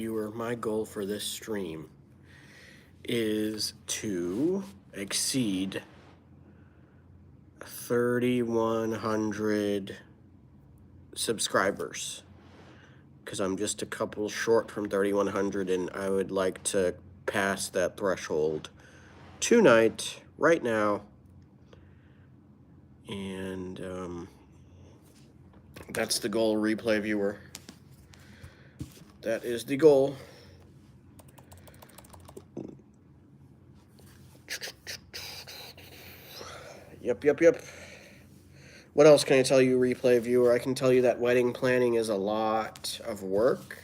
Viewer, my goal for this stream is to exceed 3,100 subscribers because I'm just a couple short from 3,100 and I would like to pass that threshold tonight, right now. And that's the goal, replay viewer. That is the goal. Yep. What else can I tell you, replay viewer? I can tell you that wedding planning is a lot of work.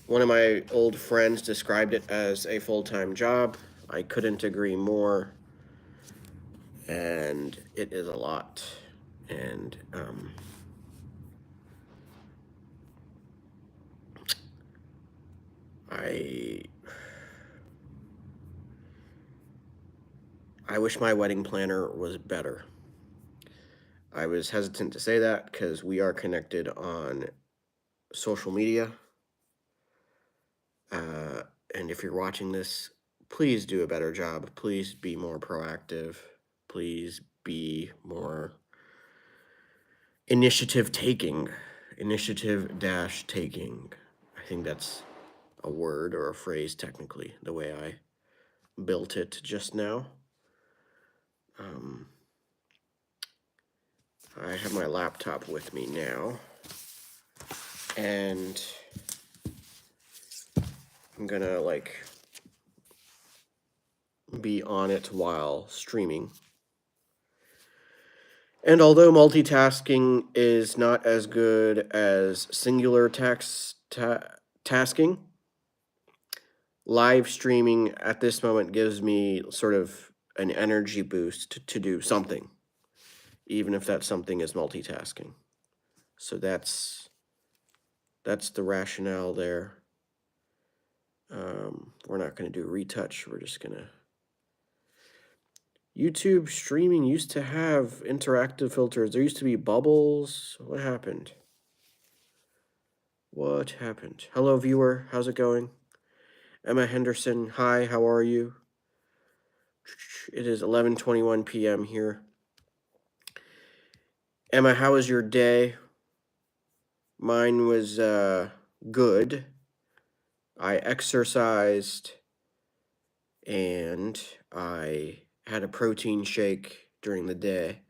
One of my old friends described it as a full-time job. I couldn't agree more. And it is a lot. And I wish my wedding planner was better. I was hesitant to say that because we are connected on social media. And if you're watching this, please do a better job. Please be more proactive. Please be more initiative-taking. Initiative-taking. I think that's a word or a phrase technically, the way I built it just now. I have my laptop with me now, and I'm gonna be on it while streaming. And although multitasking is not as good as singular tasking, live streaming at this moment gives me sort of an energy boost to do something, even if that something is multitasking. So that's the rationale there. We're not going to do retouch. We're just going to... YouTube streaming used to have interactive filters. There used to be bubbles. What happened? What happened? Hello, viewer. How's it going? Emma Henderson. Hi, how are you? It is 11:21 p.m. here. Emma, how was your day? Mine was good. I exercised and I had a protein shake during the day,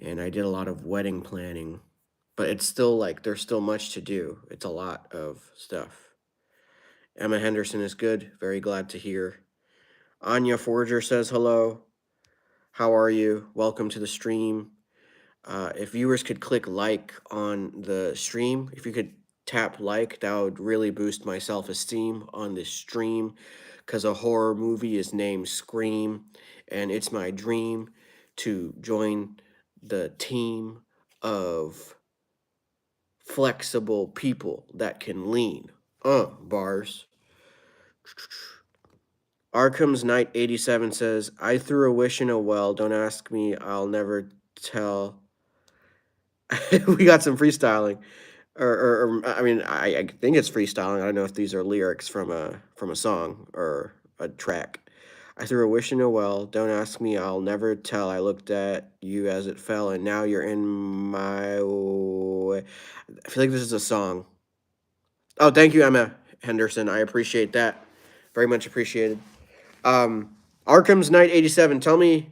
and I did a lot of wedding planning, but it's still there's still much to do. It's a lot of stuff. Emma Henderson is good. Very glad to hear. Anya Forger says hello. How are you? Welcome to the stream. If viewers could click like on the stream, if you could tap like, that would really boost my self-esteem on this stream, because a horror movie is named Scream, and it's my dream to join the team of flexible people that can lean. Bars. Arkham's Knight 87 says, I threw a wish in a well. Don't ask me. I'll never tell. We got some freestyling. I mean, I think it's freestyling. I don't know if these are lyrics from a song or a track. I threw a wish in a well. Don't ask me. I'll never tell. I looked at you as it fell, and now you're in my way. I feel like this is a song. Oh, thank you, Emma Henderson. I appreciate that. Very much appreciated. Arkham's Knight 87. Tell me.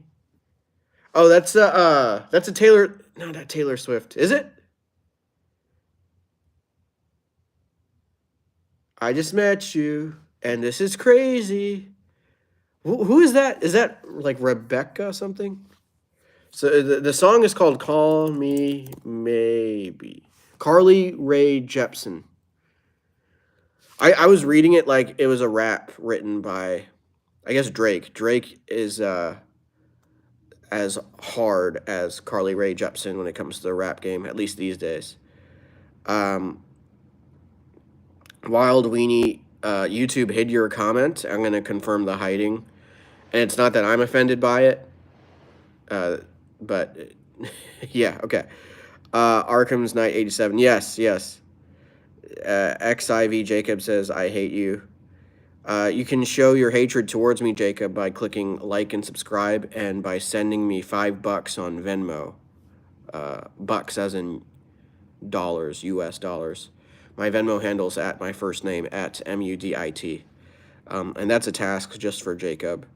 Oh, that's a Taylor. No, not Taylor Swift. Is it? I just met you, and this is crazy. Who is that? Is that like Rebecca something? So the song is called Call Me Maybe. Carly Rae Jepsen. I was reading it like it was a rap written by, I guess, Drake. Drake is as hard as Carly Rae Jepsen when it comes to the rap game, at least these days. Wild Weenie, YouTube hid your comment. I'm going to confirm the hiding. And it's not that I'm offended by it. But, yeah, okay. Arkham's Knight 87. Yes. XIV Jacob says, I hate you. You can show your hatred towards me, Jacob, by clicking like and subscribe and by sending me $5 on Venmo. Bucks as in dollars, US dollars. My Venmo handle's at my first name, at MUDIT. And that's a task just for Jacob.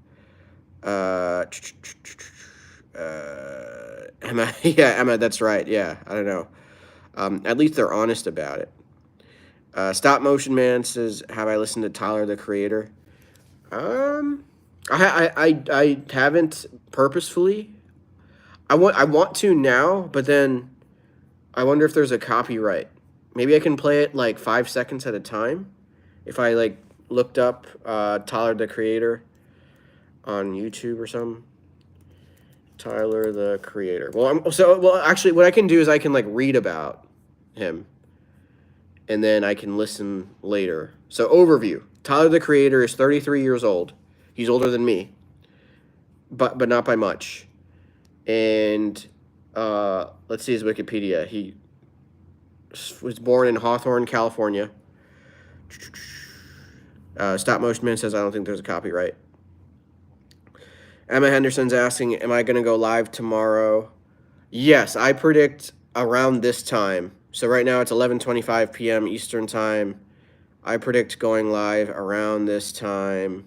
Emma, yeah, Emma, that's right. Yeah, I don't know. At least they're honest about it. Stop Motion Man says, "Have I listened to Tyler the Creator?" I haven't purposefully. I want to now, but then I wonder if there's a copyright. Maybe I can play it like 5 seconds at a time. If I like looked up Tyler the Creator on YouTube or something. Tyler the Creator. Well, actually, what I can do is I can like read about him, and then I can listen later. So overview: Tyler the Creator is 33 years old. He's older than me, but not by much. And let's see his Wikipedia. He was born in Hawthorne, California. Stop Motion Man says, I don't think there's a copyright. Emma Henderson's asking, am I going to go live tomorrow? Yes, I predict around this time. So right now it's 11:25 p.m. Eastern Time. I predict going live around this time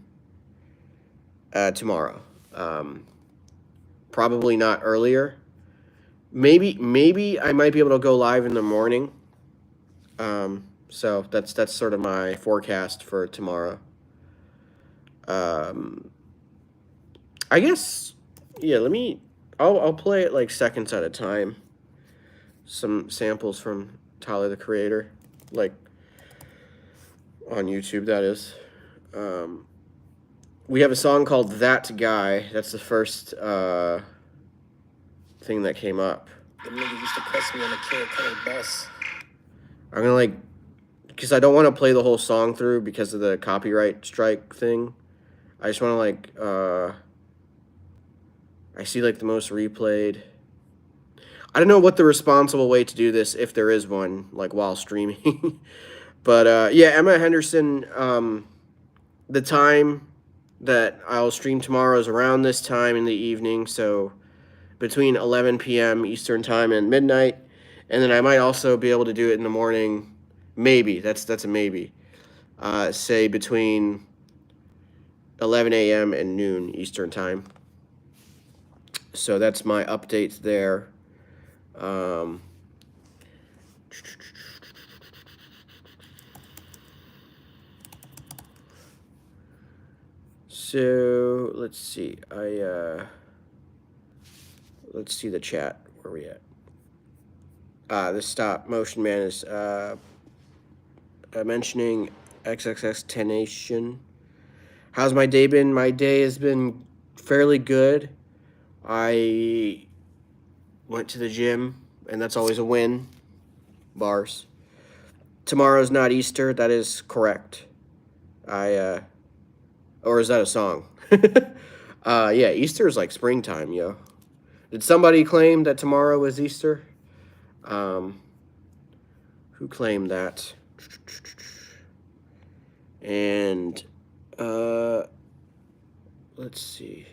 tomorrow. Probably not earlier. Maybe I might be able to go live in the morning. So that's sort of my forecast for tomorrow. I guess, yeah, I'll play it like seconds at a time. Some samples from Tyler the Creator, like on YouTube, that is. We have a song called That Guy. That's the first thing that came up. The nigga used to press me on the Kid Cudi bus. I'm gonna because I don't want to play the whole song through because of the copyright strike thing. I just want to I see like the most replayed. I don't know what the responsible way to do this, if there is one, like while streaming. But yeah, Emma Henderson, the time that I'll stream tomorrow is around this time in the evening, so between 11 p.m. Eastern Time and midnight. And then I might also be able to do it in the morning, maybe, that's a maybe, say between 11 a.m. and noon Eastern Time. So that's my update there. So let's see. Let's see the chat. Where are we at? The Stop Motion Man is mentioning XXXTentacion. How's my day been? My day has been fairly good. I went to the gym, and that's always a win. Bars. Tomorrow's not Easter. That is correct. Or is that a song? Yeah, Easter is like springtime, yo. Did somebody claim that tomorrow was Easter? Who claimed that? And let's see.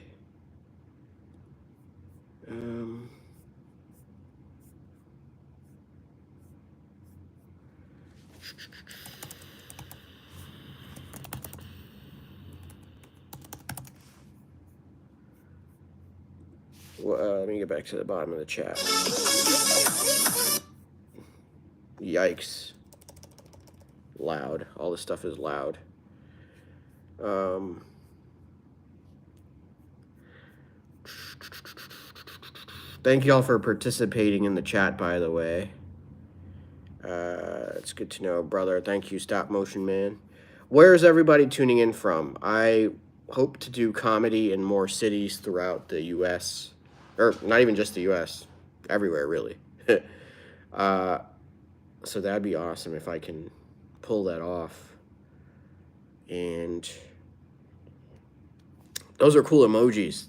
Let me get back to the bottom of the chat. Yikes. Loud. All this stuff is loud. Thank you all for participating in the chat, by the way. It's good to know, brother. Thank you, Stop Motion Man. Where is everybody tuning in from? I hope to do comedy in more cities throughout the U.S. Or not even just the U.S. Everywhere, really. So that'd be awesome if I can pull that off. And those are cool emojis.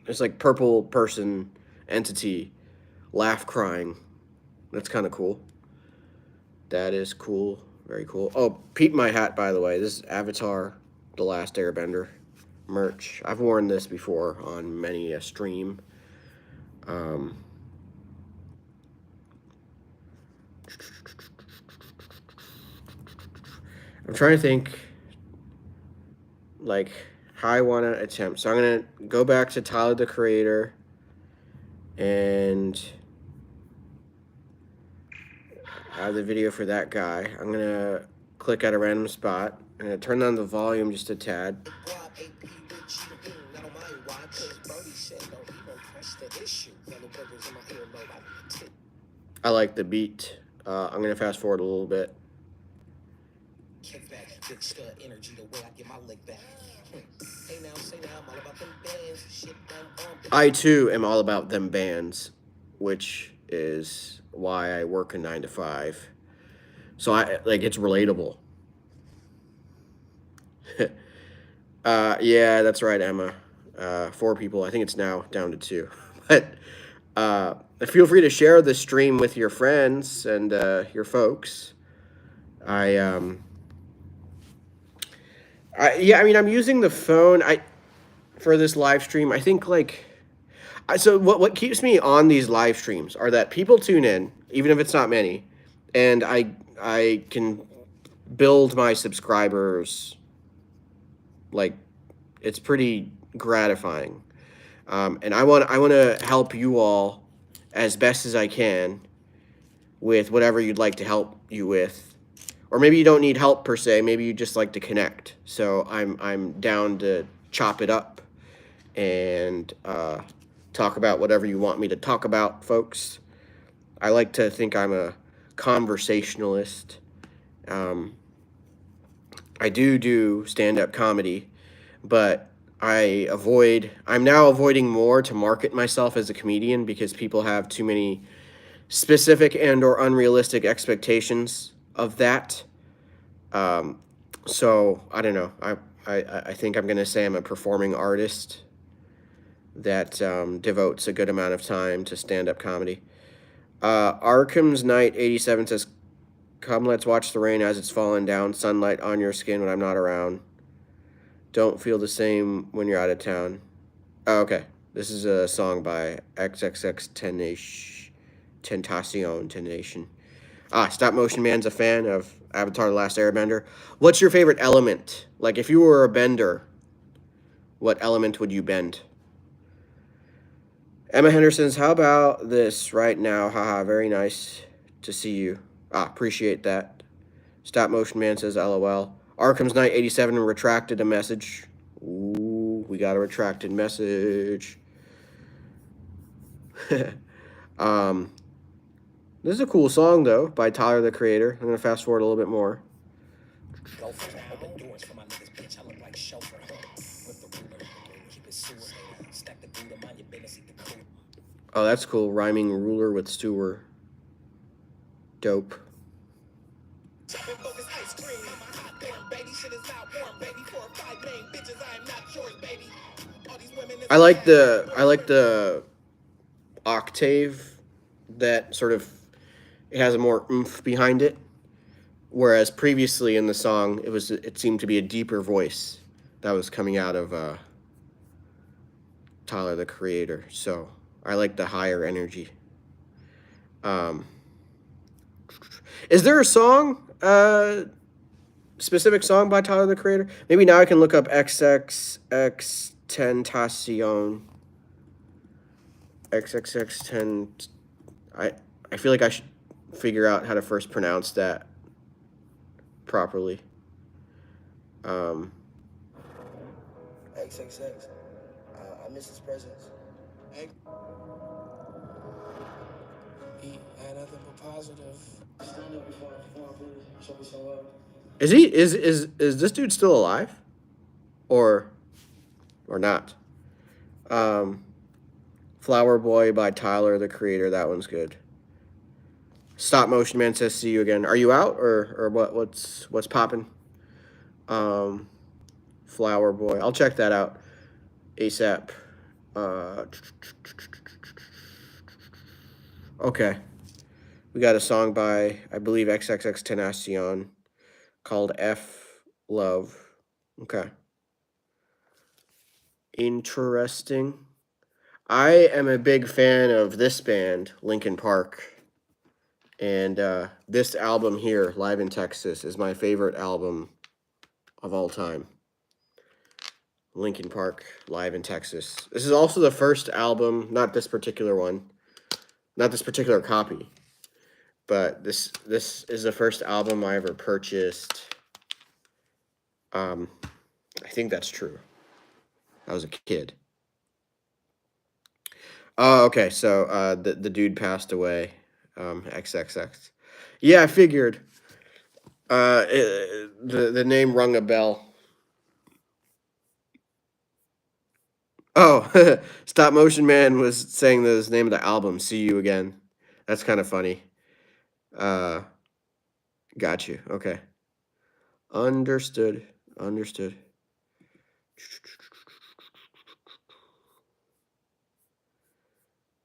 It's like purple person, entity, laugh crying. That's kind of cool. That is cool. Very cool. Oh, peep my hat, by the way. This is Avatar The Last Airbender merch. I've worn this before on many a stream. Um, I'm trying to think, like, how I want to attempt. So I'm going to go back to Tyler, the Creator, and add the video for that guy. I'm going to click at a random spot. I'm going to turn down the volume just a tad. I like the beat. I'm going to fast forward a little bit. I too am all about them bands, which is why I work a 9 to 5. So I like it's relatable. Yeah, that's right, Emma. 4 people. I think it's now down to 2. But feel free to share the stream with your friends and your folks. Yeah, I mean, I'm using the phone. For this live stream. I think so. What keeps me on these live streams are that people tune in, even if it's not many, and I can build my subscribers. Like, it's pretty gratifying. And I want to help you all as best as I can with whatever you'd like to help you with, or maybe you don't need help per se. Maybe you just like to connect. So I'm down to chop it up and talk about whatever you want me to talk about, folks. I like to think I'm a conversationalist. I do stand-up comedy, but I'm now avoiding more to market myself as a comedian because people have too many specific and or unrealistic expectations of that. So I don't know. I think I'm gonna say I'm a performing artist that devotes a good amount of time to stand-up comedy. Arkham's Knight 87 says, "Come, let's watch the rain as it's falling down. Sunlight on your skin when I'm not around. Don't feel the same when you're out of town." Oh, okay. This is a song by XXX Tentacion. Stop Motion Man's a fan of Avatar The Last Airbender. What's your favorite element? Like, if you were a bender, what element would you bend? Emma Henderson's, how about this right now? Haha, very nice to see you. Appreciate that. Stop Motion Man says, LOL. Arkham's Knight 87 retracted a message. Ooh, we got a retracted message. This is a cool song, though, by Tyler, the Creator. I'm going to fast forward a little bit more. Oh, that's cool. Rhyming ruler with sewer. Dope. I like the octave that sort of it has a more oomph behind it, whereas previously in the song it seemed to be a deeper voice that was coming out of Tyler, the Creator. So I like the higher energy. Is there a song, specific song by Tyler, the Creator? Maybe now I can look up XXX Tentacion. XXX10. I feel like I should figure out how to first pronounce that properly. XXX. I miss his presence. He had nothing but positive. Stand up before I please. Show me some love. Is this dude still alive? Or not? Flower Boy by Tyler, the Creator. That one's good. Stop Motion Man says, see you again. Are you out or what's popping? Flower Boy. I'll check that out ASAP. Okay. We got a song by, I believe, XXXTentacion called F Love. Okay. Interesting. I am a big fan of this band, Linkin Park. And this album here, Live in Texas, is my favorite album of all time. Linkin Park, Live in Texas. This is also the first album, not this particular one, not this particular copy, but this is the first album I ever purchased. I think that's true. I was a kid. Oh, okay. So the dude passed away. XXX. Yeah, I figured. The name rung a bell. Oh, Stop Motion Man was saying the name of the album. See you again. That's kind of funny. Uh, got you. Okay. Understood. Understood.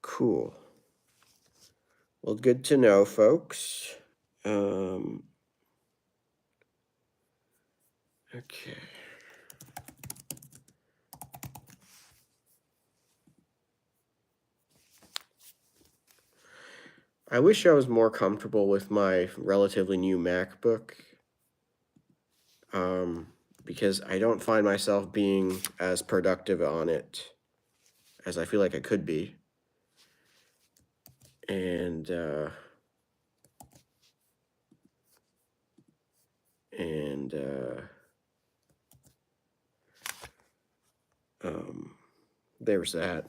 Cool. Well, good to know, folks. Okay. I wish I was more comfortable with my relatively new MacBook. Because I don't find myself being as productive on it as I feel like I could be. And there's that.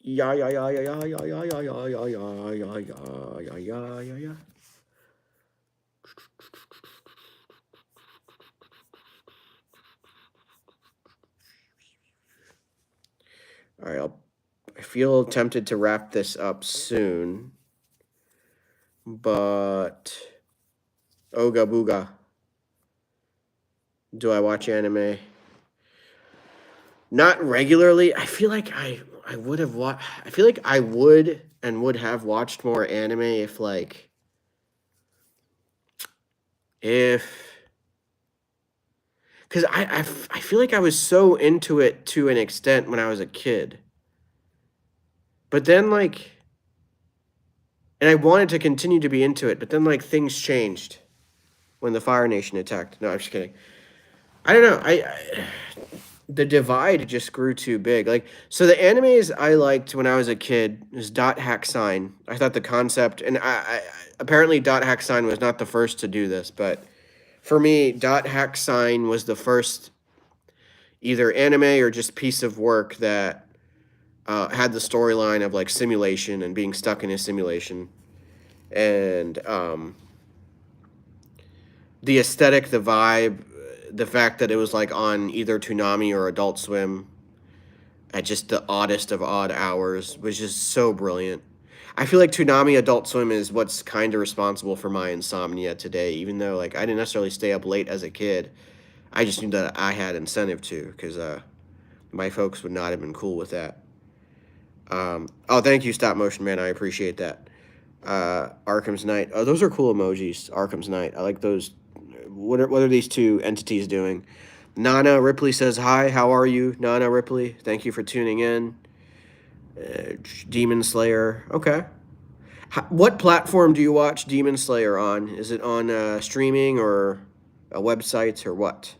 Yeah, yeah, yeah, yeah, yeah, yeah, yeah, yeah, yeah, yeah, yeah, yeah, yeah, yeah, yeah, yeah. All right, I feel tempted to wrap this up soon, but Oga Booga. Do I watch anime? Not regularly. I feel like I would have watched. I feel like I would and would have watched more anime if if because I feel like I was so into it to an extent when I was a kid, but then and I wanted to continue to be into it, but then things changed when the Fire Nation attacked. No, I'm just kidding. I don't know. The divide just grew too big. So the animes I liked when I was a kid is Dot Hack Sign. I thought the concept, and I apparently Dot Hack Sign was not the first to do this, but for me, Dot Hack Sign was the first either anime or just piece of work that had the storyline of simulation and being stuck in a simulation, and the aesthetic, the vibe, the fact that it was on either Toonami or Adult Swim at just the oddest of odd hours was just so brilliant. I feel like Toonami Adult Swim is what's kind of responsible for my insomnia today, even though I didn't necessarily stay up late as a kid. I just knew that I had incentive to, because my folks would not have been cool with that. Oh, thank you, Stop Motion Man. I appreciate that. Arkham's Night. Oh, those are cool emojis. Arkham's Night. I like those. What are these two entities doing? Nana Ripley says hi. How are you, Nana Ripley? Thank you for tuning in. Demon Slayer. Okay. What platform do you watch Demon Slayer on? Is it on streaming or websites or what?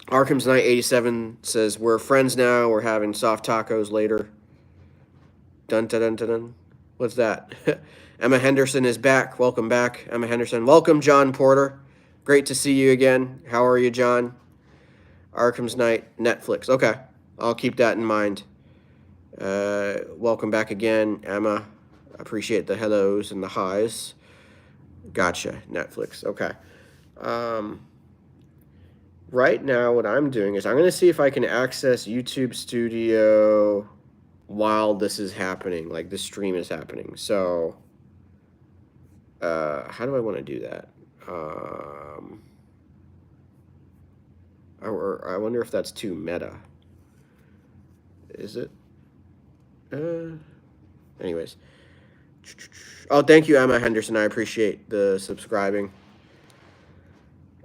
Arkham's Knight 87 says we're friends now. We're having soft tacos later. Dun dun dun dun dun. What's that? Emma Henderson is back. Welcome back, Emma Henderson. Welcome, John Porter. Great to see you again. How are you, John? Arkham's Knight, Netflix. Okay, I'll keep that in mind. Welcome back again, Emma. Appreciate the hellos and the highs. Gotcha, Netflix. Okay. Right now, what I'm doing is I'm going to see if I can access YouTube Studio while this is happening, like this stream is happening. So, how do I want to do that? Or I wonder if that's too meta. Is it? Anyways. Oh, thank you, Emma Henderson. I appreciate the subscribing.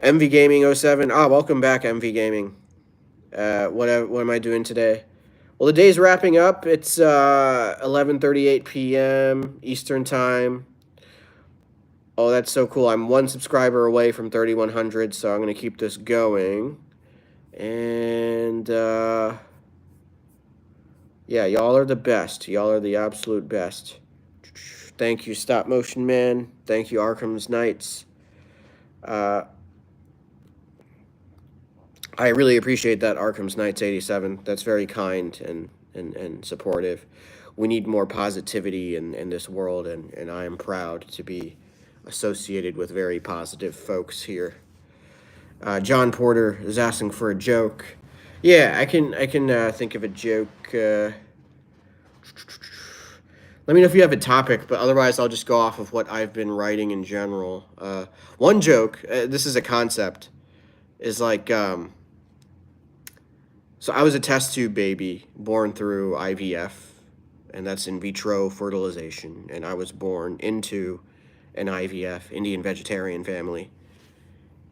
MV Gaming 07. Ah, welcome back, MV Gaming. What am I doing today? Well, the day's wrapping up. It's 11:38 p.m. Eastern Time. Oh, that's so cool. I'm one subscriber away from 3,100, so I'm going to keep this going. And yeah, y'all are the best. Y'all are the absolute best. Thank you, Stop Motion Man. Thank you, Arkham's Knights. I really appreciate that, Arkham's Knights 87. That's very kind and supportive. We need more positivity in this world, and I am proud to be associated with very positive folks here. John Porter is asking for a joke. Yeah, I can think of a joke. Let me know if you have a topic, but otherwise I'll just go off of what I've been writing in general. One joke, this is a concept, is like, so I was a test tube baby born through IVF, and that's in vitro fertilization, and I was born into an IVF, Indian vegetarian family.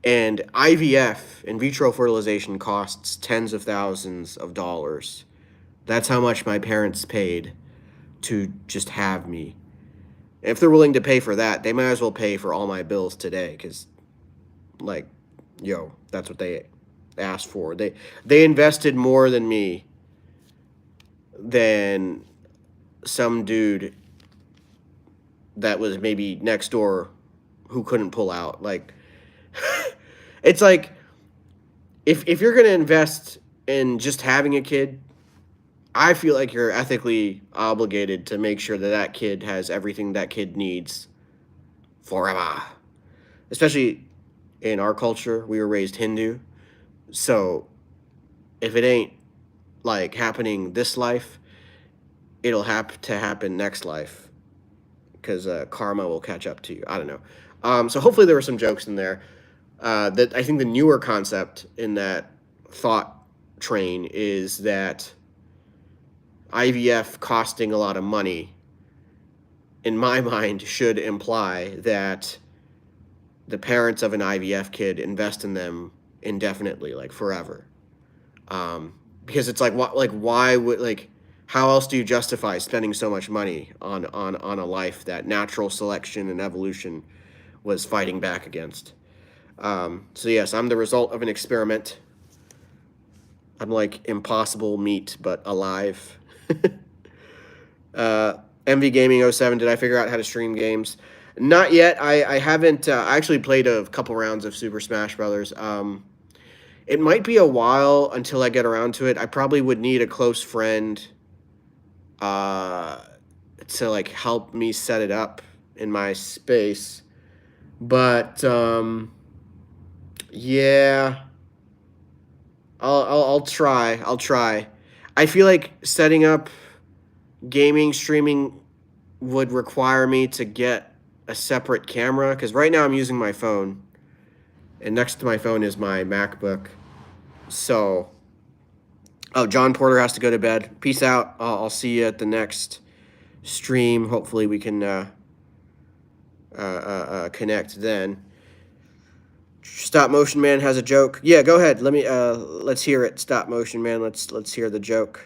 And IVF, in vitro fertilization, costs tens of thousands of dollars. That's how much my parents paid to just have me. If they're willing to pay for that, they might as well pay for all my bills today, because, like, yo, that's what they asked for. They invested more than me than some dude that was maybe next door who couldn't pull out. Like, it's like, if you're going to invest in just having a kid, I feel like you're ethically obligated to make sure that that kid has everything that kid needs forever. Especially in our culture, we were raised Hindu. So if it ain't like happening this life, it'll have to happen next life, because karma will catch up to you. I don't know. So hopefully there were some jokes in there. That I think the newer concept in that thought train is that IVF costing a lot of money, in my mind, should imply that the parents of an IVF kid invest in them indefinitely, like forever. Because it's like, why would, like, how else do you justify spending so much money on a life that natural selection and evolution was fighting back against? So yes, I'm the result of an experiment. I'm like impossible meat, but alive. MV Gaming 07, did I figure out how to stream games? Not yet. I haven't. I actually played a couple rounds of Super Smash Brothers. It might be a while until I get around to it. I probably would need a close friend to like help me set it up in my space. But yeah, I'll try. I'll try. I feel like setting up gaming streaming would require me to get a separate camera, because right now I'm using my phone, and next to my phone is my MacBook. So, oh, John Porter has to go to bed. Peace out. I'll see you at the next stream. Hopefully we can connect then. Stop Motion Man has a joke. Yeah, go ahead. Let's hear it. Stop Motion Man. Let's hear the joke.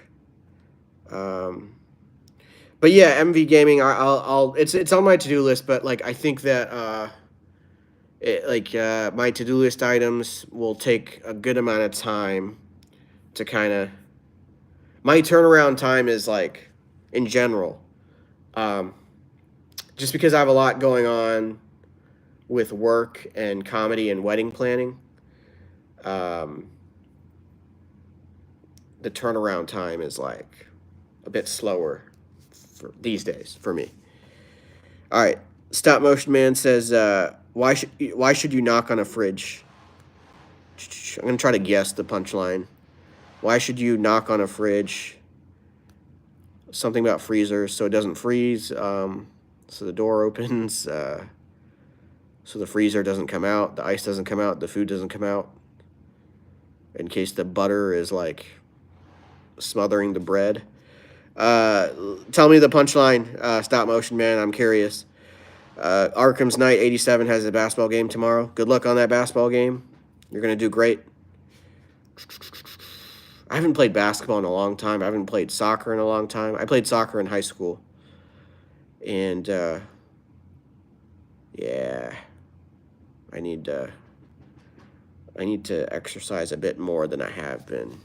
But yeah, MV Gaming. It's on my to-do list. But like, I think that my to-do list items will take a good amount of time to kind of. My turnaround time is like, in general, just because I have a lot going on with work and comedy and wedding planning. The turnaround time is like a bit slower for these days for me. All right, Stop Motion Man says, why should you knock on a fridge? I'm gonna try to guess the punchline. Why should you knock on a fridge? Something about freezers, so it doesn't freeze. So the door opens. So the freezer doesn't come out, the ice doesn't come out, the food doesn't come out, in case the butter is like smothering the bread. Uh, Tell me the punchline, stop motion man. I'm curious. Arkham's Knight 87 has a basketball game tomorrow. Good luck on that basketball game. You're gonna do great. I haven't played basketball in a long time. I haven't played soccer in a long time. I played soccer in high school, and yeah, I need I need to exercise a bit more than I have been.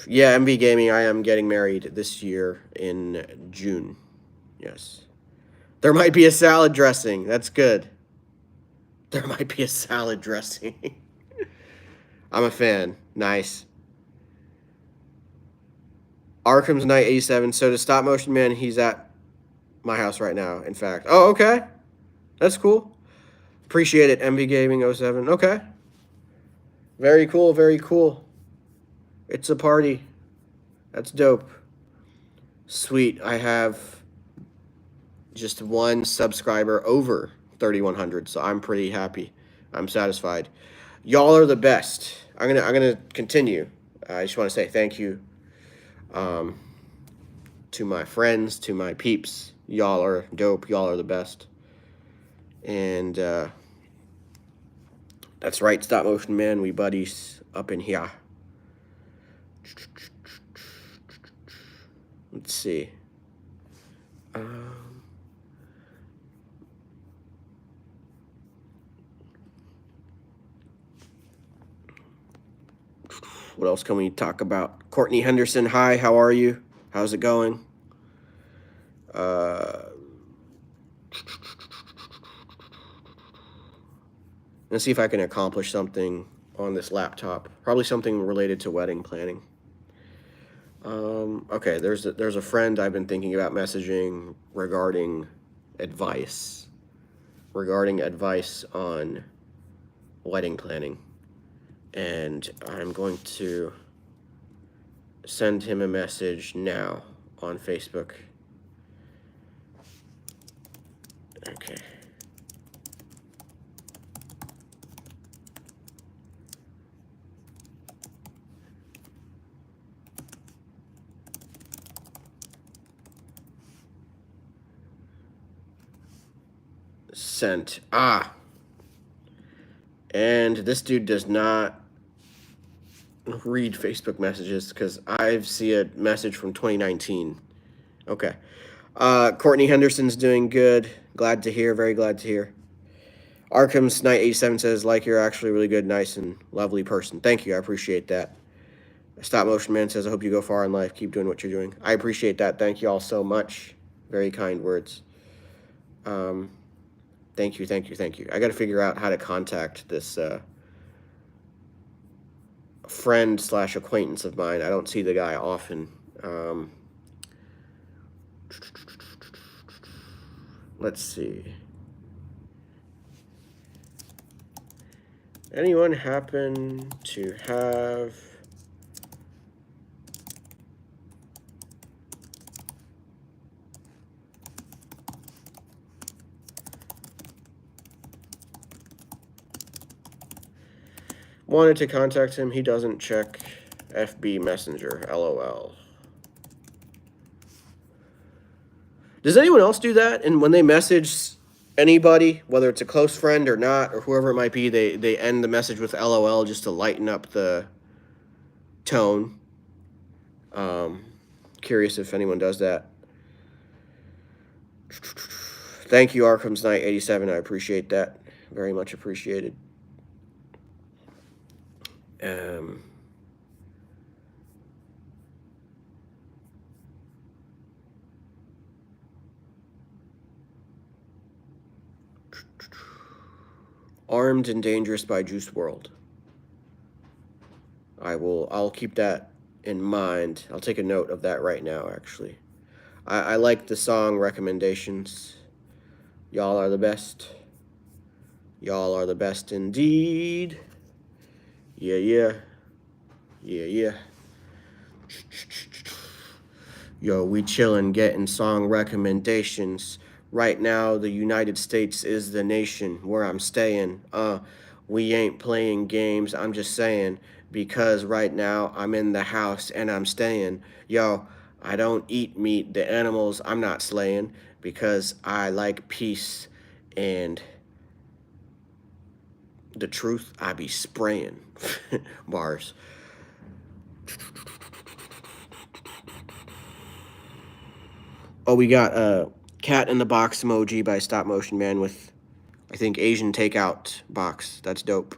Yeah, MV Gaming. I am getting married this year in June. Yes. There might be a salad dressing. That's good. There might be a salad dressing. I'm a fan. Nice. Arkham's Knight 87. So to Stop Motion Man, he's at my house right now, in fact. Oh, okay. That's cool. Appreciate it, MV Gaming 07. Okay. Very cool, very cool. It's a party. That's dope. Sweet. I have just one subscriber over 3,100, so I'm pretty happy. I'm satisfied. Y'all are the best. I'm gonna continue. I just want to say thank you to my friends, to my peeps. Y'all are dope. Y'all are the best. And that's right, Stop Motion Man. We buddies up in here. Let's see. What else can we talk about? Courtney Henderson, hi, how are you? How's it going? Let's see if I can accomplish something on this laptop. Probably something related to wedding planning. Okay, there's a friend I've been thinking about messaging regarding advice. Regarding advice on wedding planning. And I'm going to send him a message now on Facebook. Okay. Sent. And this dude does not read Facebook messages because I see a message from 2019. Okay. Courtney Henderson's doing good. Glad to hear. Very glad to hear. Arkham's Knight 87 says, like, you're actually a really good, nice, and lovely person. Thank you. I appreciate that. Stop Motion Man says, I hope you go far in life. Keep doing what you're doing. I appreciate that. Thank you all so much. Very kind words. Thank you, thank you, thank you. I got to figure out how to contact this friend / acquaintance of mine. I don't see the guy often. Let's see. Anyone happen to have wanted to contact him? He doesn't check FB Messenger. LOL. Does anyone else do that? And when they message anybody, whether it's a close friend or not, or whoever it might be, they end the message with LOL just to lighten up the tone. Curious if anyone does that. Thank you, Arkham's Knight 87. I appreciate that. Very much appreciated. Armed and Dangerous by Juice WRLD. I'll keep that in mind. I'll take a note of that right now, actually. I like the song recommendations. Y'all are the best. Y'all are the best indeed. Yeah, yeah. Yeah, yeah. Yo, we chillin', getting song recommendations. Right now, the United States is the nation where I'm staying. We ain't playing games, I'm just saying. because right now I'm in the house and I'm staying. Yo, I don't eat meat. The animals I'm not slaying because I like peace and the truth I be spraying. Bars. Oh, we got a cat in the box emoji by Stop Motion Man with, I think, Asian takeout box. That's dope.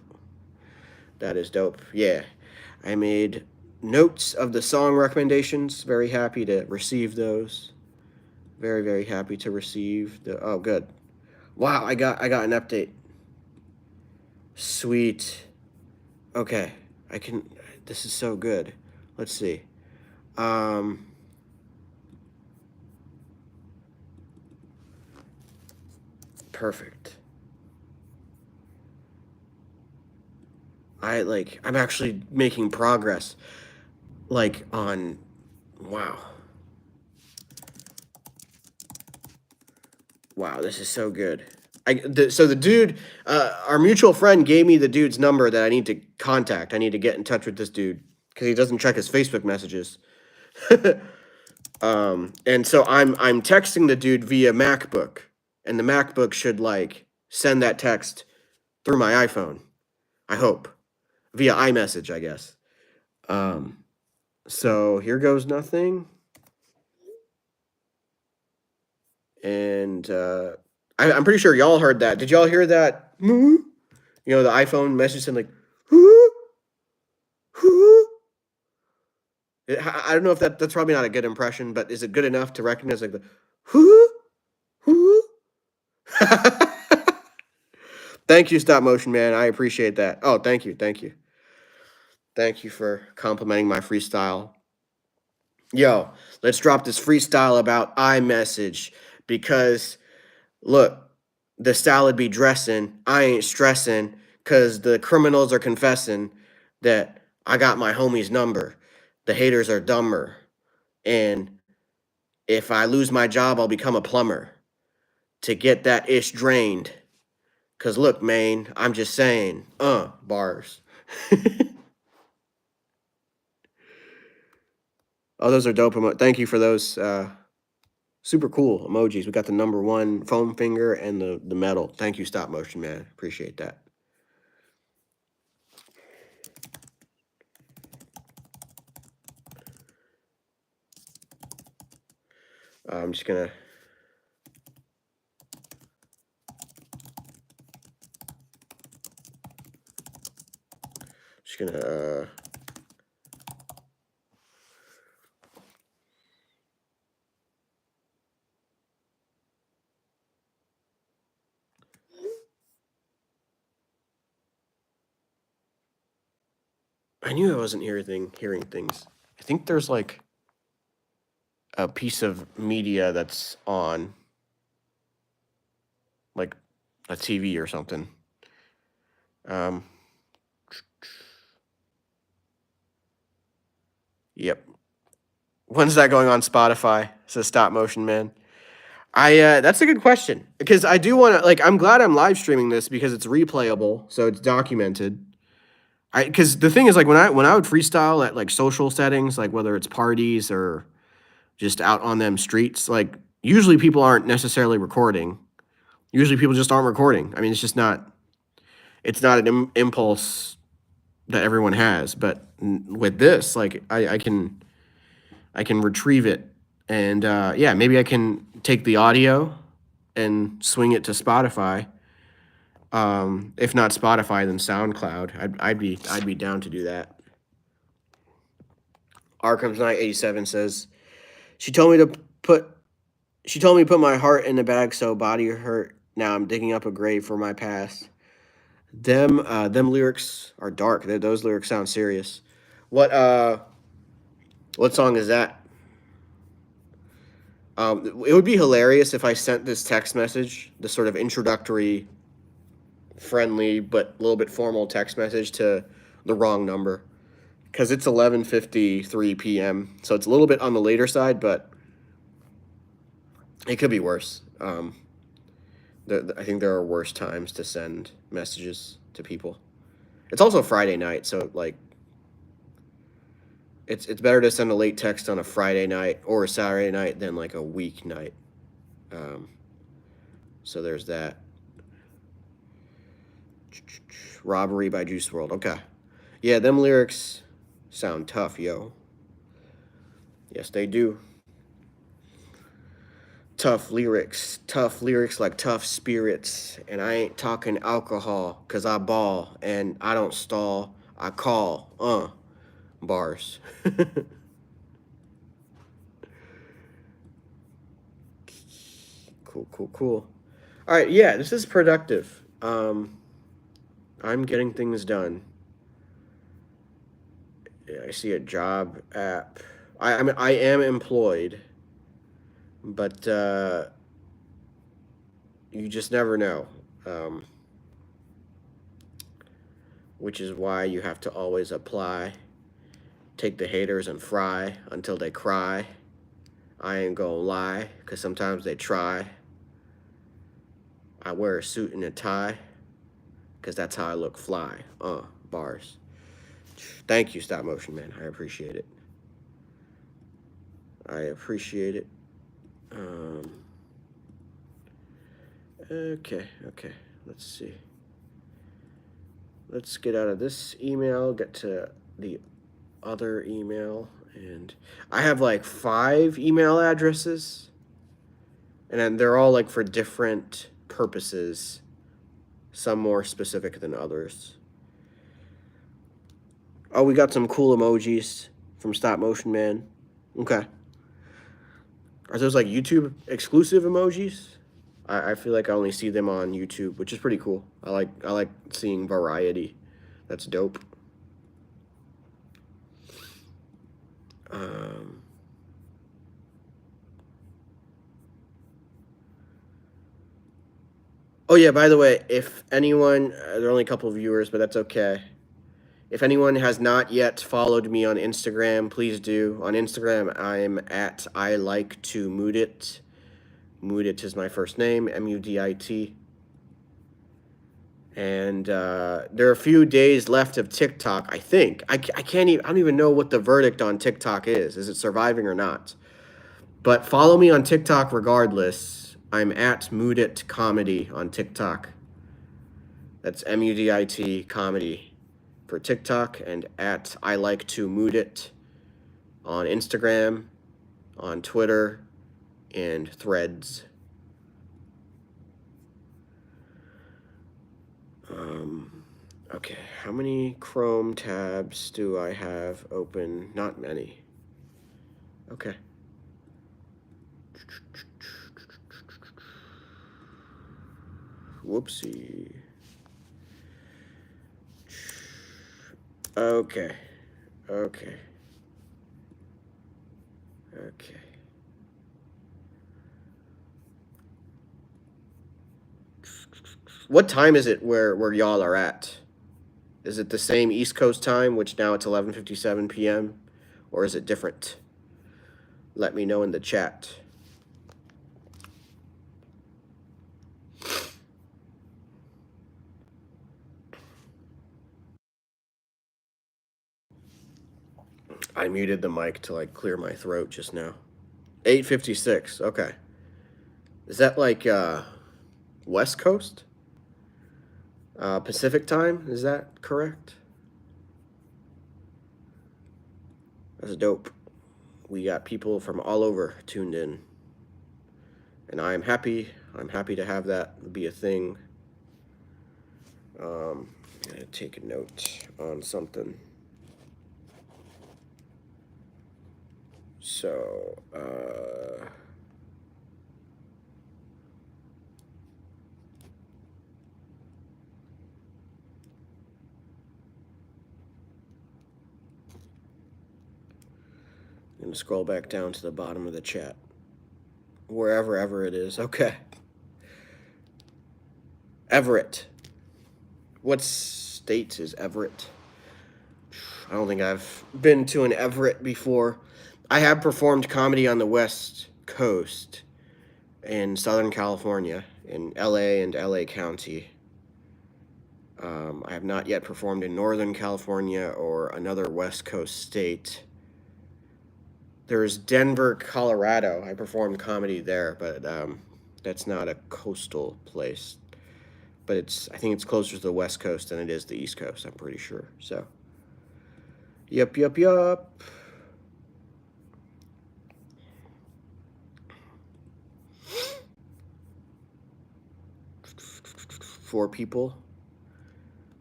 That is dope. Yeah. I made notes of the song recommendations. Very happy to receive those. Very, very happy to receive the. Oh, good. Wow, I got an update. Sweet. Okay. I can. This is so good. Let's see. Um Perfect. I'm actually making progress like on wow. Wow, this is so good. So the dude, our mutual friend gave me the dude's number that I need to contact. I need to get in touch with this dude because he doesn't check his Facebook messages. And so I'm texting the dude via MacBook, and the MacBook should like send that text through my iPhone. I hope via iMessage, I guess. Um, so here goes nothing, and I'm pretty sure y'all heard that. Did y'all hear that? You know, the iPhone message saying like, "Whoo, whoo." I don't know if that's probably not a good impression, but is it good enough to recognize like the whoo, whoo? Thank you, Stop Motion Man. I appreciate that. Oh, thank you for complimenting my freestyle. Yo, let's drop this freestyle about iMessage because look, the salad be dressing. I ain't stressing because the criminals are confessing that I got my homie's number. The haters are dumber. And if I lose my job, I'll become a plumber to get that ish drained. Cause look, man, I'm just saying, bars. Oh, those are dope. Thank you for those super cool emojis. We got the number one foam finger and the metal. Thank you, Stop Motion Man. Appreciate that. I'm just gonna. I knew I wasn't hearing things. I think there's like a piece of media that's on, like a TV or something. Um, yep. When's that going on Spotify? Says Stop Motion Man. I That's a good question because I do want to like. I'm glad I'm live streaming this because it's replayable, so it's documented. I Because the thing is like when I would freestyle at like social settings, like whether it's parties or just out on them streets, like usually people aren't necessarily recording. Usually people just aren't recording. I mean, it's just not. It's not an impulse that everyone has. But with this, like I can retrieve it, and yeah, maybe I can take the audio and swing it to Spotify. If not Spotify, then SoundCloud. I'd be down to do that. Arkham's Knight 87 says she told me to put she told me to put my heart in the bag so body hurt. Now I'm digging up a grave for my past. Them lyrics are dark. Those lyrics sound serious. What uh what song is that? It would be hilarious if I sent this text message, this sort of introductory, friendly but a little bit formal text message to the wrong number, because it's 11:53 p.m. So it's a little bit on the later side, but it could be worse. I think there are worse times to send messages to people. It's also Friday night, so like It's better to send a late text on a Friday night or a Saturday night than like a weeknight. Um, so there's that. Robbery by Juice World. Okay. Yeah, them lyrics sound tough, yo. Yes, they do. Tough lyrics like tough spirits. And I ain't talking alcohol, cause I ball and I don't stall. I call, bars. Cool. All right, yeah, this is productive. I'm getting things done. Yeah, I see a job app. I mean, I am employed, but you just never know. Um, which is why you have to always apply. Take the haters and fry until they cry. I ain't gonna lie, cause sometimes they try. I wear a suit and a tie, cause that's how I look fly. Bars. Thank you, stop motion man. I appreciate it. I appreciate it. Um, okay. Let's see. Let's get out of this email, get to the other email, and I have like 5 email addresses, and then they're all like for different purposes, some more specific than others. Oh, we got some cool emojis from Stop Motion Man. Okay. Are those like YouTube exclusive emojis? I feel like I only see them on YouTube, which is pretty cool. I like seeing variety. That's dope. Um, oh yeah, by the way, if anyone, there are only a couple of viewers, but that's okay. If anyone has not yet followed me on Instagram, please do. On Instagram, I'm at I like to Mudit. Mudit is my first name, Mudit. And there are a few days left of TikTok. I think I can't even. I don't even know what the verdict on TikTok is. Is it surviving or not? But follow me on TikTok regardless. I'm at Mudit Comedy on TikTok. That's Mudit Comedy for TikTok, and at I like to Mudit on Instagram, on Twitter, and Threads. Okay, how many Chrome tabs do I have open? Not many. Okay. Whoopsie. Okay. Okay. What time is it where y'all are at? Is it the same East Coast time, which now it's 11:57 p.m., or is it different? Let me know in the chat. I muted the mic to like clear my throat just now. 8:56. Okay. Is that like West Coast? Pacific time? Is that correct? That's dope. We got people from all over tuned in. And I'm happy. I'm happy to have that be a thing. I'm gonna take a note on something. So, I'm gonna scroll back down to the bottom of the chat. Wherever ever it is. Okay. Everett. What state is Everett? I don't think I've been to an Everett before. I have performed comedy on the West Coast in Southern California, in LA and LA County. I have not yet performed in Northern California or another West Coast state. There's Denver, Colorado. I performed comedy there, but that's not a coastal place. But I think it's closer to the West Coast than it is the East Coast. I'm pretty sure. So, yep, yep, yep. Four people.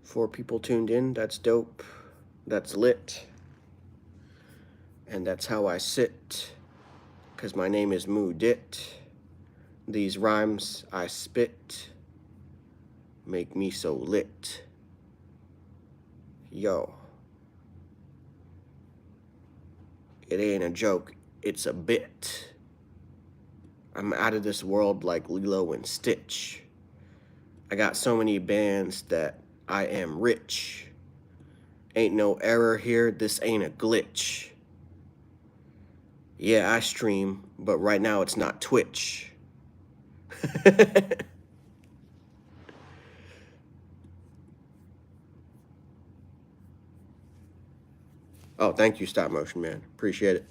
Four people tuned in. That's dope. That's lit. And that's how I sit. Because my name is Mudit. These rhymes I spit make me so lit. Yo. It ain't a joke, it's a bit. I'm out of this world like Lilo and Stitch. I got so many bands that I am rich. Ain't no error here, this ain't a glitch. Yeah, I stream, but right now it's not Twitch. Oh, thank you, Stop Motion Man. Appreciate it.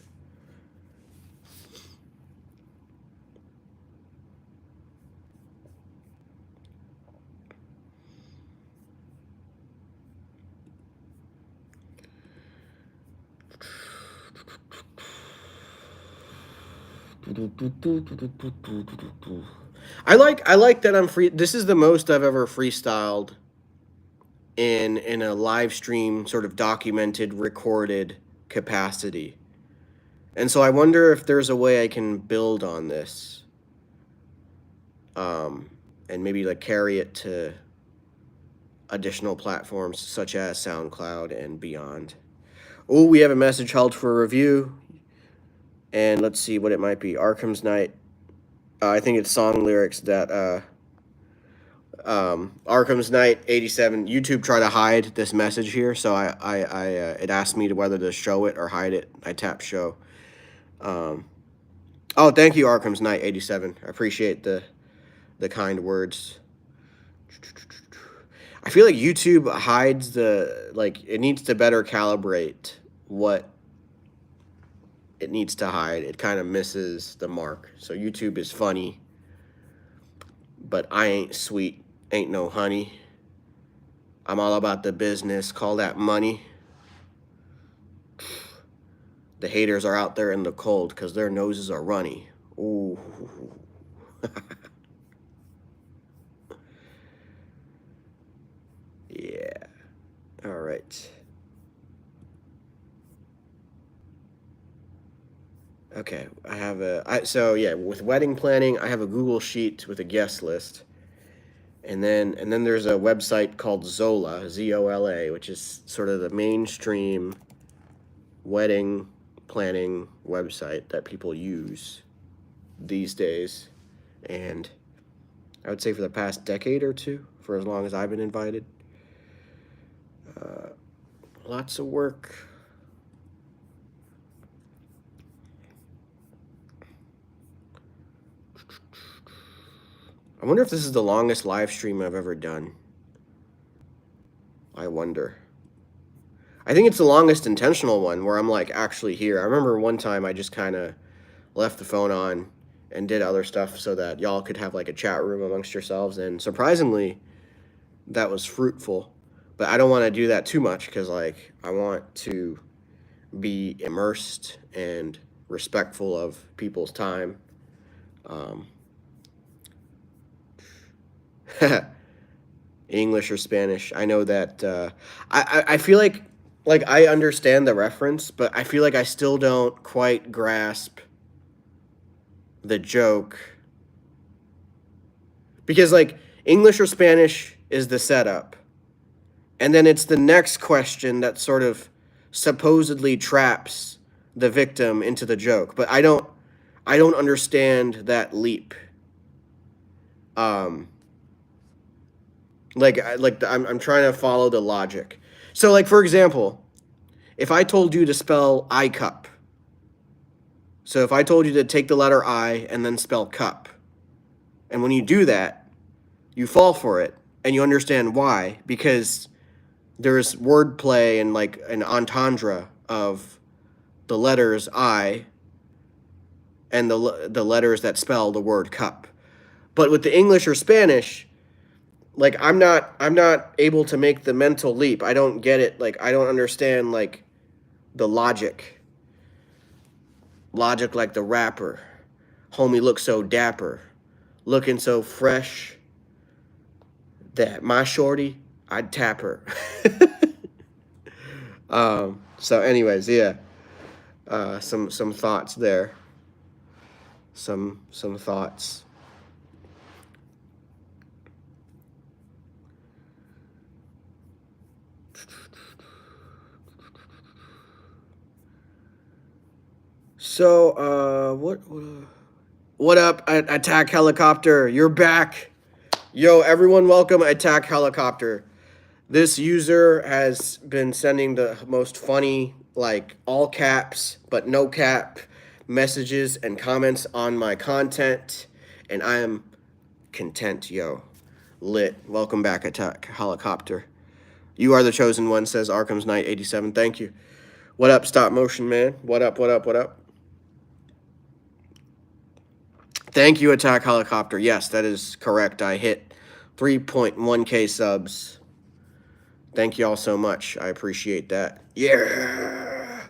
I like that I'm free. This is the most I've ever freestyled in a live stream sort of documented recorded capacity. And so I wonder if there's a way I can build on this. And maybe like carry it to additional platforms such as SoundCloud and beyond. Oh, we have a message held for review. And let's see what it might be. Arkham's Night. I think it's song lyrics that Arkham's Night 87. YouTube tried to hide this message here, so it asked me to whether to show it or hide it. I tap show. Oh, thank you, Arkham's Night 87. I appreciate the kind words. I feel like YouTube hides it needs to better calibrate what it needs to hide. It kind of misses the mark. So YouTube is funny, but I ain't sweet, ain't no honey. I'm all about the business, call that money. The haters are out there in the cold because their noses are runny. Ooh. Yeah. All right. Okay, so yeah, with wedding planning, I have a Google Sheet with a guest list. And then there's a website called Zola, Zola, which is sort of the mainstream wedding planning website that people use these days. And I would say for the past decade or two, for as long as I've been invited. Lots of work. I wonder if this is the longest live stream I've ever done. I wonder. I think it's the longest intentional one where I'm like actually here. I remember one time I just kind of left the phone on and did other stuff so that y'all could have like a chat room amongst yourselves. And surprisingly, that was fruitful. But I don't want to do that too much because like I want to be immersed and respectful of people's time. English or Spanish. I know that I feel like I understand the reference, but I feel like I still don't quite grasp the joke. Because like English or Spanish is the setup. And then it's the next question that sort of supposedly traps the victim into the joke. But I don't understand that leap. I'm trying to follow the logic. So like for example, if I told you to spell I cup. So if I told you to take the letter I and then spell cup. And when you do that, you fall for it and you understand why, because there's wordplay and like an entendre of the letters I and the letters that spell the word cup. But with the English or Spanish, like I'm not able to make the mental leap. I don't get it. Like I don't understand like the logic. Logic like the rapper. Homie look so dapper. Looking so fresh that my shorty, I'd tap her. So anyways, yeah. Some thoughts there. Some thoughts. So what up, Attack Helicopter? You're back. Yo, everyone, welcome Attack Helicopter. This user has been sending the most funny, like all caps but no cap messages and comments on my content, and I am content, yo. Lit. Welcome back, Attack Helicopter. You are the chosen one, says Arkham's Knight 87. Thank you. What up, stop motion man? What up, what up, what up? Thank you, Attack Helicopter. Yes, that is correct. I hit 3.1k subs. Thank you all so much. I appreciate that. Yeah.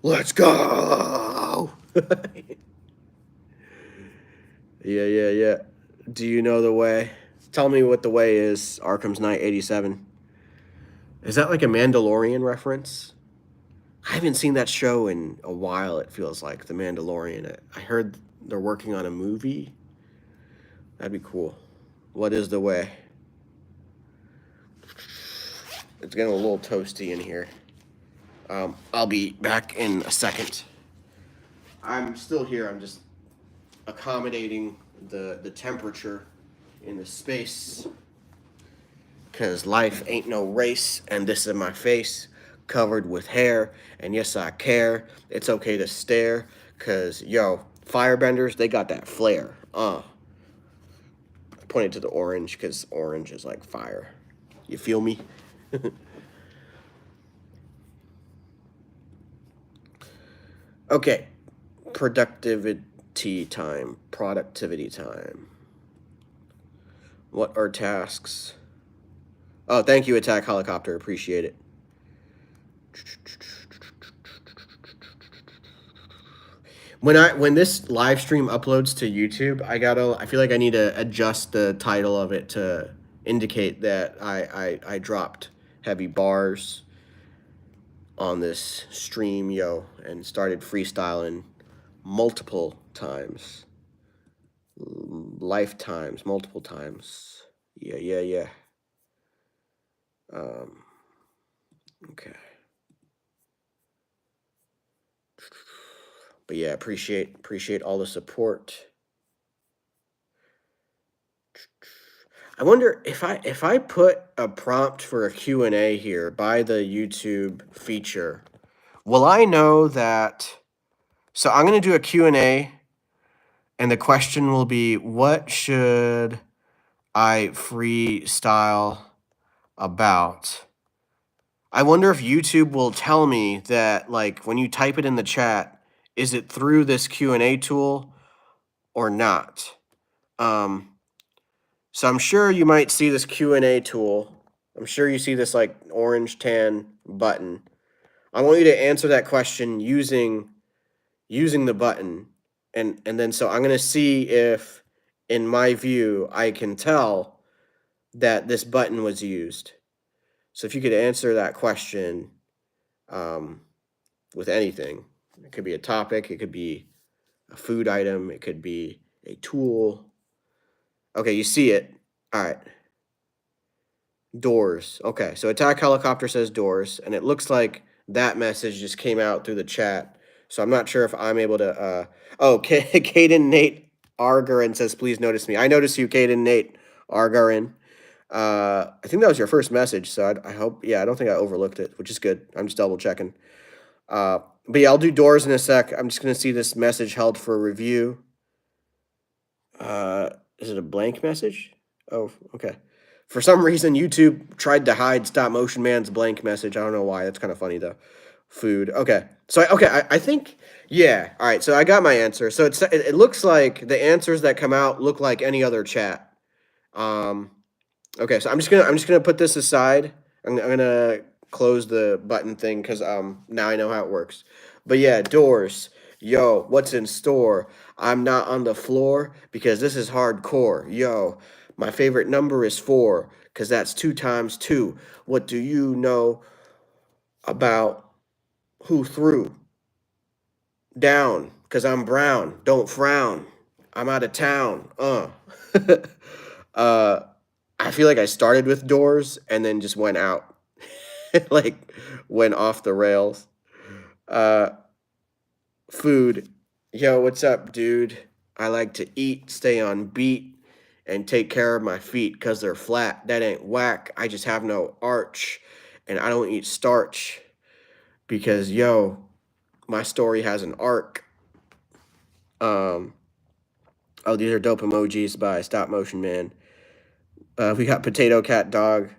Let's go. Yeah. Do you know the way? Tell me what the way is, Arkham's Knight 87. Is that like a Mandalorian reference? I haven't seen that show in a while, it feels like, The Mandalorian. I heard they're working on a movie. That'd be cool. What is the way? It's getting a little toasty in here. I'll be back in a second. I'm still here. I'm just accommodating the temperature in the space. Because life ain't no race, and this is my face, covered with hair, and yes, I care. It's okay to stare, because, yo, firebenders, they got that flair. I pointed to the orange, because orange is like fire. You feel me? Okay, productivity time. What are tasks? Oh, thank you, Attack Helicopter. Appreciate it. When this live stream uploads to YouTube, I feel like I need to adjust the title of it to indicate that I dropped heavy bars on this stream, yo, and started freestyling multiple times. Lifetimes, multiple times. Yeah. Okay. But yeah, appreciate all the support. I wonder if I put a prompt for a Q&A here by the YouTube feature, will I know that? So I'm going to do a Q&A, and the question will be, what should I freestyle about? I wonder if YouTube will tell me that, like, when you type it in the chat, is it through this Q&A tool or not? So I'm sure you might see this Q&A tool. I'm sure you see this like orange tan button. I want you to answer that question using the button. And then so I'm going to see if in my view I can tell that this button was used. So if you could answer that question with anything. It could be a topic, it could be a food item, it could be a tool. Okay, you see it. All right. Doors. Okay, so Attack Helicopter says doors, and it looks like that message just came out through the chat. So I'm not sure if I'm able to. Oh, Caden Nate Argarin says, "Please notice me." I notice you, Caden Nate Argarin. I think that was your first message, so I hope. Yeah, I don't think I overlooked it, which is good. I'm just double checking. But yeah, I'll do doors in a sec. I'm just gonna see this message held for review. Is it a blank message? Oh, okay. For some reason, YouTube tried to hide Stop Motion Man's blank message. I don't know why. That's kind of funny, though. Food. Okay. Okay, I think yeah. All right, so I got my answer. So it looks like the answers that come out look like any other chat. Um, okay, so I'm just gonna put this aside. I'm gonna close the button thing because now I know how it works. But yeah, doors. Yo, what's in store? I'm not on the floor because this is hardcore. Yo, my favorite number is 4 because that's 2 times 2. What do you know about who threw down? Because I'm brown. Don't frown. I'm out of town. uh, I feel like I started with doors and then just went out. Like went off the rails. Uh Food. Yo, what's up, dude? I like to eat, stay on beat, and take care of my feet cuz they're flat. That ain't whack. I just have no arch and I don't eat starch because yo, my story has an arc. Um oh, these are dope emojis by Stop Motion Man. We got Potato Cat Dog.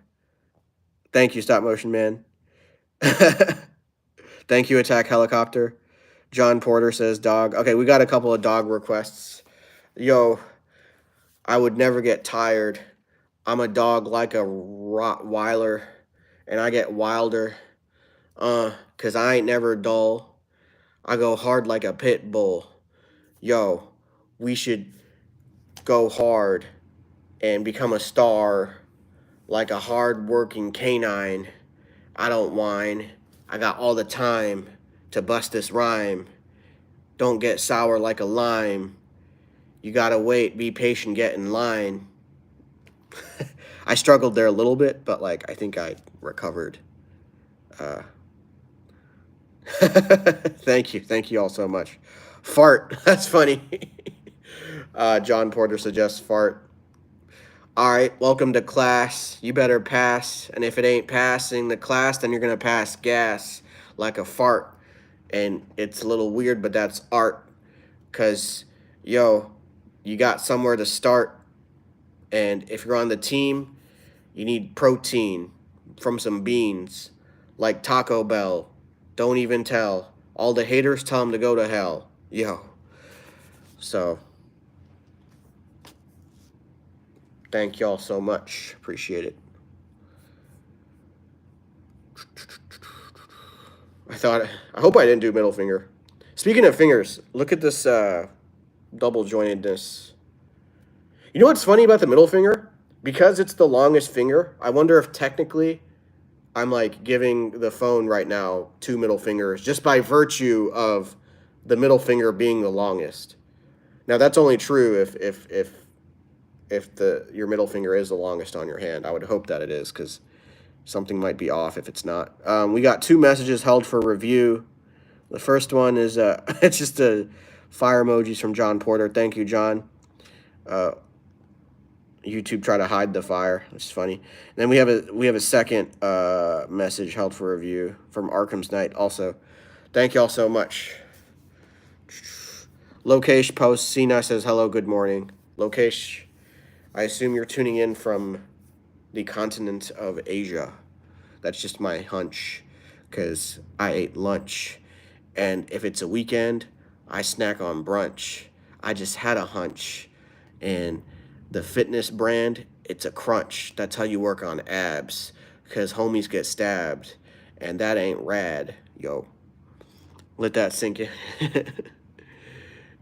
Thank you, Stop Motion Man. Thank you, Attack Helicopter. John Porter says dog. Okay, we got a couple of dog requests. Yo, I would never get tired. I'm a dog like a Rottweiler, and I get wilder. Cause I ain't never dull. I go hard like a pit bull. Yo, we should go hard and become a star like a hard working canine. I don't whine. I got all the time to bust this rhyme. Don't get sour like a lime. You gotta wait, be patient, get in line. I struggled there a little bit, but like I think I recovered. Uh, thank you all so much. Fart, that's funny. John Porter suggests fart. All right, welcome to class. You better pass, and if it ain't passing the class, then you're gonna pass gas like a fart. And it's a little weird, but that's art. Cause, yo, you got somewhere to start, and if you're on the team, you need protein from some beans, like Taco Bell. Don't even tell. All the haters tell them to go to hell. Yo. So, thank y'all so much. Appreciate it. I hope I didn't do middle finger. Speaking of fingers, look at this double jointedness. You know what's funny about the middle finger? Because it's the longest finger, I wonder if technically I'm like giving the phone right now 2 middle fingers just by virtue of the middle finger being the longest. Now that's only true if the your middle finger is the longest on your hand. I would hope that it is because something might be off if it's not. We got 2 messages held for review. The first one is it's just a fire emojis from John Porter. Thank you, John. YouTube try to hide the fire, which is funny. And then we have a second message held for review from Arkham's Night. Also, thank y'all so much. Lokesh posts. Sina says hello, good morning. Lokesh, I assume you're tuning in from the continent of Asia. That's just my hunch, because I ate lunch, and if it's a weekend, I snack on brunch. I just had a hunch, and the fitness brand, it's a crunch. That's how you work on abs, because homies get stabbed, and that ain't rad, yo. Let that sink in.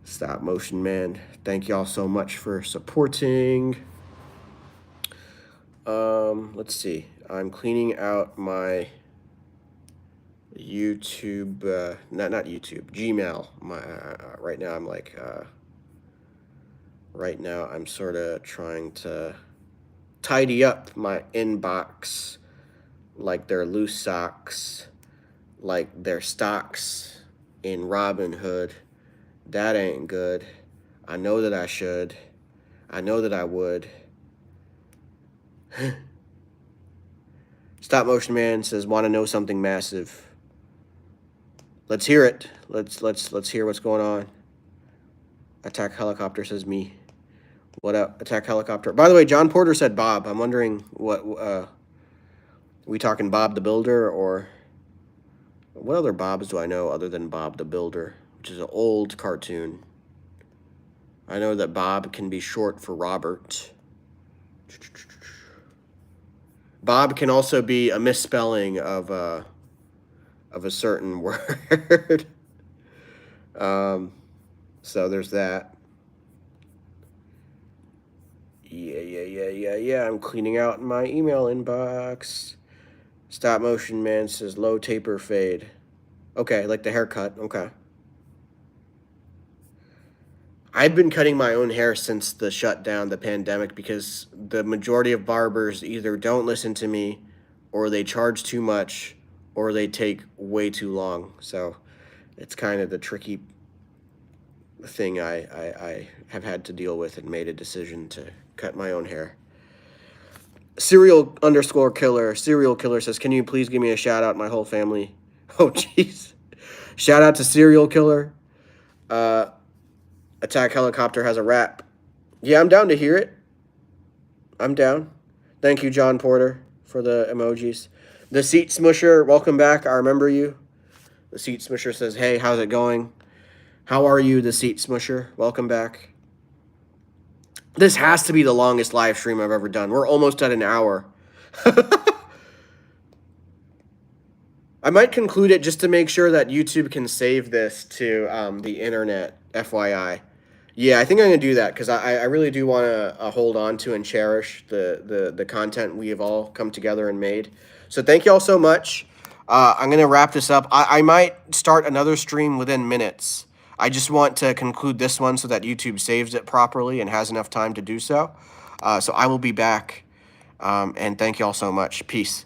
Stop Motion Man, thank y'all so much for supporting. Let's see. I'm cleaning out my YouTube, not YouTube, Gmail. My right now I'm like, right now I'm sort of trying to tidy up my inbox, like they're loose socks, like they're stocks in Robinhood. That ain't good. I know that I should. I know that I would. Stop Motion Man says, "Want to know something massive? Let's hear it. Let's hear what's going on." Attack Helicopter says, "Me. What up, Attack Helicopter?" By the way, John Porter said Bob. I'm wondering what we talking Bob the Builder or What other Bobs do I know other than Bob the Builder, which is an old cartoon? I know that Bob can be short for Robert. Bob can also be a misspelling of a certain word. So there's that. Yeah. I'm cleaning out my email inbox. Stop motion man says low taper fade. Okay, like the haircut. Okay. I've been cutting my own hair since the shutdown, the pandemic, because the majority of barbers either don't listen to me, or they charge too much, or they take way too long. So it's kind of the tricky thing I have had to deal with, and made a decision to cut my own hair. Serial killer says, can you please give me a shout out? My whole family. Oh, jeez. Shout out to serial killer. Attack helicopter has a rap. Yeah, I'm down to hear it. I'm down. Thank you, John Porter, for the emojis. The Seat Smusher, welcome back. I remember you. The Seat Smusher says, hey, how's it going? How are you, the Seat Smusher? Welcome back. This has to be the longest live stream I've ever done. We're almost at an hour. I might conclude it just to make sure that YouTube can save this to the internet, FYI. Yeah, I think I'm going to do that because I really do want to hold on to and cherish the content we have all come together and made. So thank you all so much. I'm going to wrap this up. I might start another stream within minutes. I just want to conclude this one so that YouTube saves it properly and has enough time to do so. So I will be back. And thank you all so much. Peace.